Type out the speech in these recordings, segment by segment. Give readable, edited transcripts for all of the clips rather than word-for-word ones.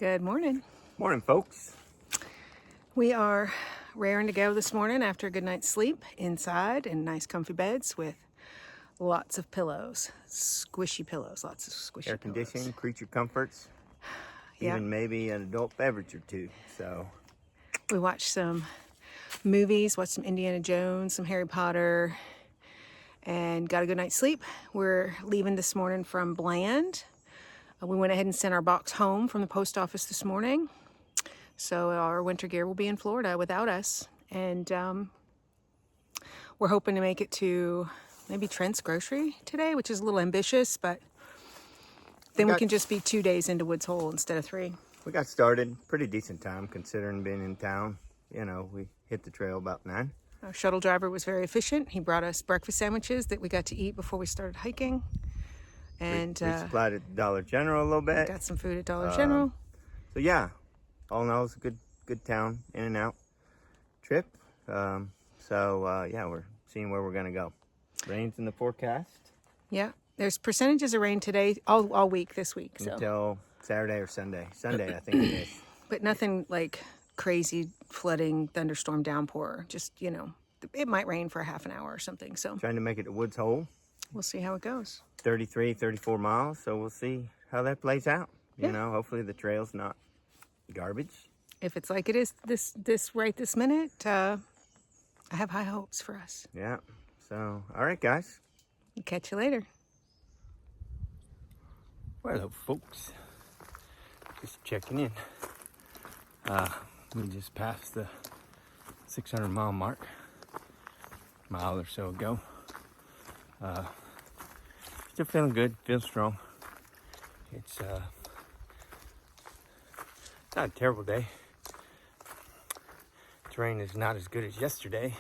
Good morning. Morning, folks. We are raring to go this morning after a good night's sleep inside in nice comfy beds with lots of pillows, squishy pillows, lots of squishy Air pillows. conditioning, creature comforts, Yeah. even maybe an adult beverage or two. So We watched some movies, watched some Indiana Jones, some Harry Potter, and got a good night's sleep. We're leaving this morning from Bland. We went ahead and sent our box home from the post office this morning. So our winter gear will be in Florida without us. And we're hoping to make it to maybe Trent's Grocery today, which is a little ambitious, but then we can just be 2 days into Woods Hole instead of 3. we got started pretty decent time considering being in town. You know, we hit the trail about 9. Our shuttle driver was very efficient. He brought us breakfast sandwiches that we got to eat before we started hiking. And we supplied at Dollar General a little bit. got some food at Dollar General. So yeah, all in all, it's a good town, in and out trip. Yeah, we're seeing where we're gonna go. Rain's in the forecast Yeah, there's percentages of rain today, all week this week. So, until Saturday or Sunday. Sunday, I think it is. but nothing like crazy flooding, thunderstorm, downpour. Just, it might rain for a half an hour or something. So Trying to make it to Woods Hole. we'll see how it goes. 33, 34 miles, so we'll see how that plays out. Yeah. You know, hopefully the trail's not garbage. If it's like it is this right this minute, I have high hopes for us. Yeah. So, all right, guys. Catch you later. Hello, folks. Just checking in. We just passed the 600 mile mark, mile or so ago. Still feeling good, feel strong. It's not a terrible day. Terrain is not as good as yesterday,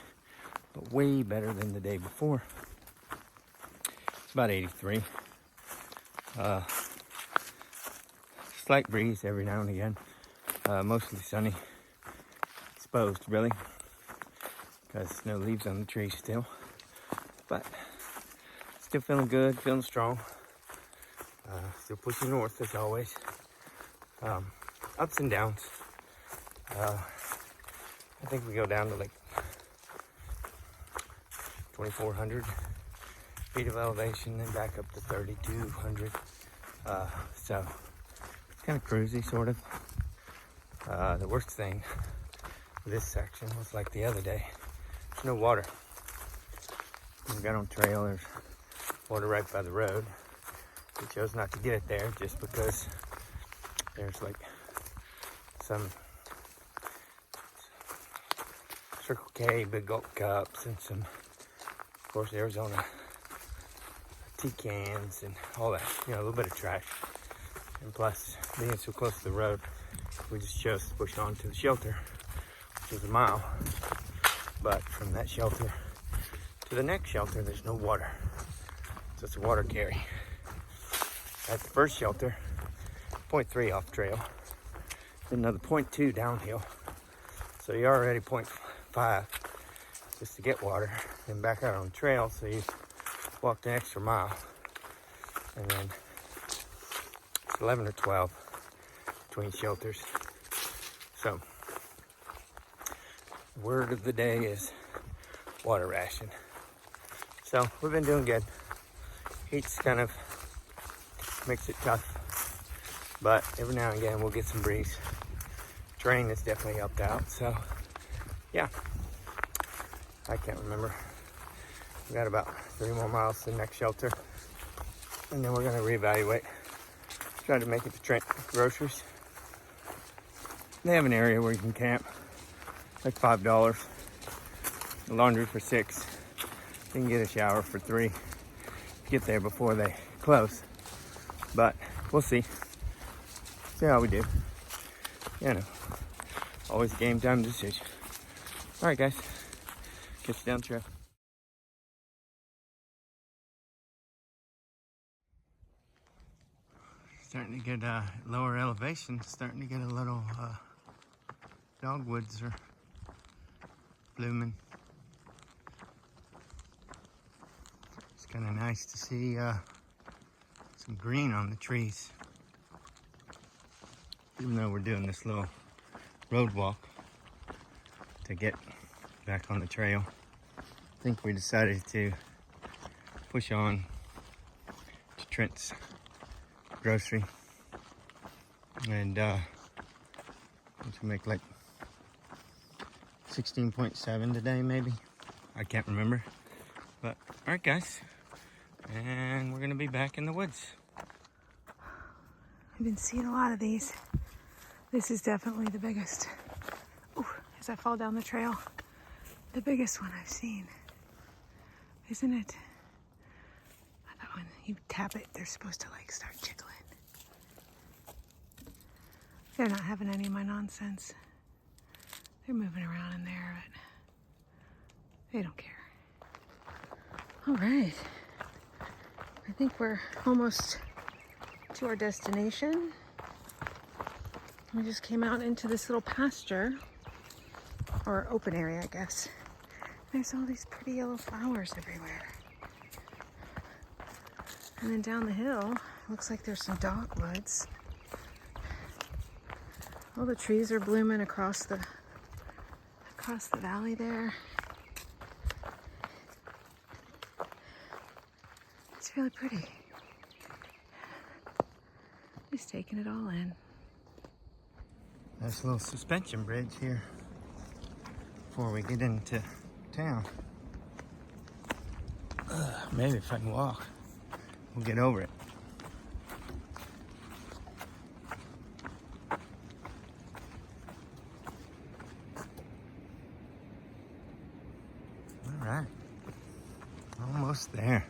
but way better than the day before. It's about 83. Slight breeze every now and again. Mostly sunny. Exposed, really, because no leaves on the trees still. But still feeling good, feeling strong. Still pushing north as always. Ups and downs. I think we go down to like 2,400 feet of elevation, then back up to 3,200. So it's kind of cruisy, sort of. The worst thing with this section was like the other day. There's no water. We got on trail, there's water right by the road. We chose not to get it there just because there's like some Circle K big gulp cups and some, of course, Arizona tea cans and all that, a little bit of trash. And plus, being so close to the road, we just chose to push on to the shelter, which is a mile. But from that shelter to the next shelter, there's no water. So it's a water carry. At the first shelter, 0.3 off trail, then another 0.2 downhill. So you're already 0.5 just to get water, then back out on the trail, so you walked an extra mile. And then it's 11 or 12 between shelters. So, the word of the day is water ration. So, we've been doing good. Heat's kind of makes it tough, but every now and again we'll get some breeze. Terrain has definitely helped out, so yeah. I can't remember. We got about 3 more miles to the next shelter, and then we're gonna reevaluate. Try to make it to Trent Groceries. They have an area where you can camp, like $5. The laundry for $6. You can get a shower for $3. Get there before they close. But we'll see. See how we do. Always a game time decision. All right, guys. Catch you down the trail. Starting to get lower elevation. Starting to get a little dogwoods are blooming. It's kind of nice to see some green on the trees. even though we're doing this little road walk to get back on the trail, I think we decided to push on to Trent's grocery and to make like 16.7 today, maybe. I can't remember. But all right, guys, and we're gonna be back in the woods. I've been seeing a lot of these. This is definitely the biggest. Ooh, as I fall down the trail, the biggest one I've seen. Isn't it? I thought when you tap it, they're supposed to like start jiggling. They're not having any of my nonsense. They're moving around in there, but they don't care. All right. I think we're almost to our destination. We just came out into this little pasture, or open area, I guess. There's all these pretty yellow flowers everywhere. And then down the hill, looks like there's some dogwoods. All the trees are blooming across the valley there. It's really pretty. Just taking it all in. Nice little suspension bridge here before we get into town. Maybe if I can walk, we'll get over it. All right, almost there.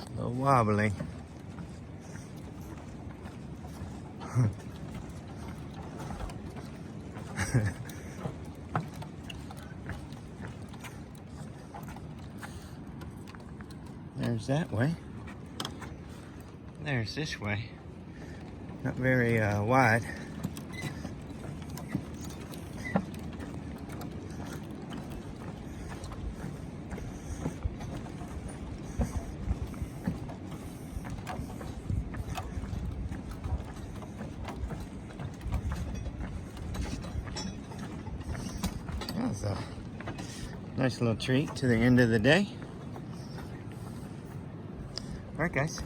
A little wobbly. There's that way. There's this way. Not very wide. That's a nice little treat to the end of the day. All right, guys.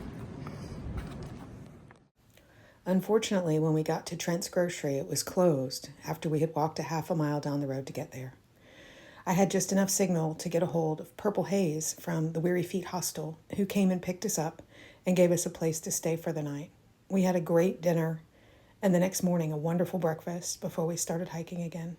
Unfortunately, when we got to Trent's grocery, it was closed after we had walked a half a mile down the road to get there. I had just enough signal to get a hold of Purple Haze from the Weary Feet Hostel, who came and picked us up and gave us a place to stay for the night. We had a great dinner and the next morning a wonderful breakfast before we started hiking again.